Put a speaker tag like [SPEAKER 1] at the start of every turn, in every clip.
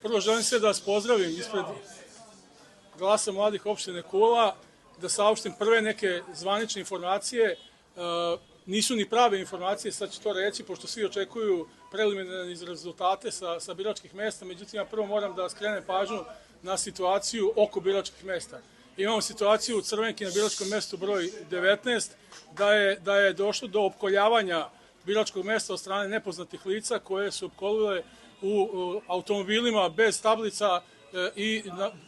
[SPEAKER 1] Prvo želim sve da vas pozdravim ispred Glasa mladih opštine Kula, da saopštim prve neke zvanične informacije. Nisu ni prave informacije, sad ću to reći, pošto svi očekuju preliminarne rezultate sa biračkih mesta. Međutim, ja prvo moram da skrenem pažnju na situaciju oko biračkih mesta. Imamo situaciju u Crvenki na biračkom mestu broj 19, da je došlo do opkoljavanja biračkog mesta od strane nepoznatih lica koje su opkolile u automobilima bez tablica i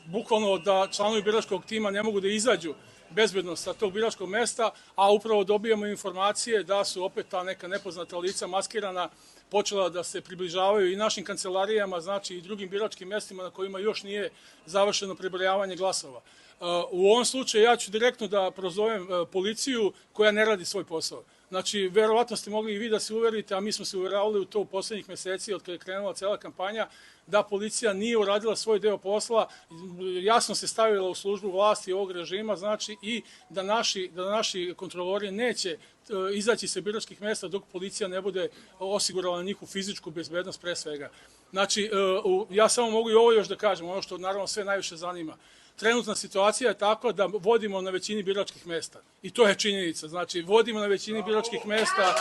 [SPEAKER 1] bukvalno da članovi biračkog tima ne mogu da izađu bezbedno sa tog biračkog mesta, a upravo dobijamo informacije da su opet ta neka nepoznata lica maskirana počela da se približavaju i našim kancelarijama, znači i drugim biračkim mestima na kojima još nije završeno prebrojavanje glasova. U ovom slučaju ja ću direktno da prozovem policiju koja ne radi svoj posao. Znači, verovatno ste mogli i vi da se uverite, a mi smo se uveravali u to u poslednjih meseci od kada je krenula cela kampanja, da policija nije uradila svoj deo posla, jasno se stavila u službu vlasti ovog režima, znači i da naši kontrolori neće izaći sa biračkih mesta dok policija ne bude osigurala njihovu fizičku bezbednost pre svega. Znači, ja samo mogu i ovo još da kažem, ono što naravno sve najviše zanima. Trenutna situacija je takva da vodimo na većini biračkih mesta. I to je činjenica. Znači, vodimo na većini biračkih mesta.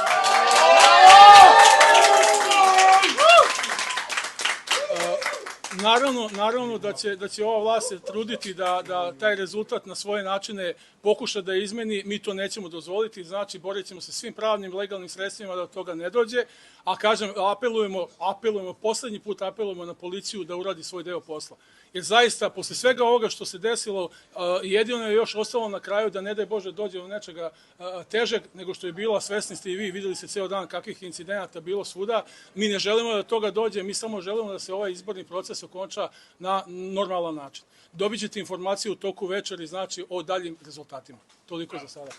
[SPEAKER 1] Naravno da će ova vlast se truditi da taj rezultat na svoje načine pokuša da izmeni. Mi to nećemo dozvoliti. Znači, borit ćemo se svim pravnim, legalnim sredstvima da od toga ne dođe. A kažem, poslednji put apelujemo na policiju da uradi svoj deo posla. Jer zaista, posle svega ovoga što se desilo, jedino je još ostalo na kraju da ne daj Bože dođe do nečega težeg nego što je bilo, svesni ste i vi, videli ste ceo dan kakvih incidenata bilo svuda. Mi ne želimo da toga dođe, mi samo želimo da se ovaj izborni proces okonča na normalan način. Dobit ćete informaciju u toku večeri, znači o daljim rezultatima. Toliko za sada.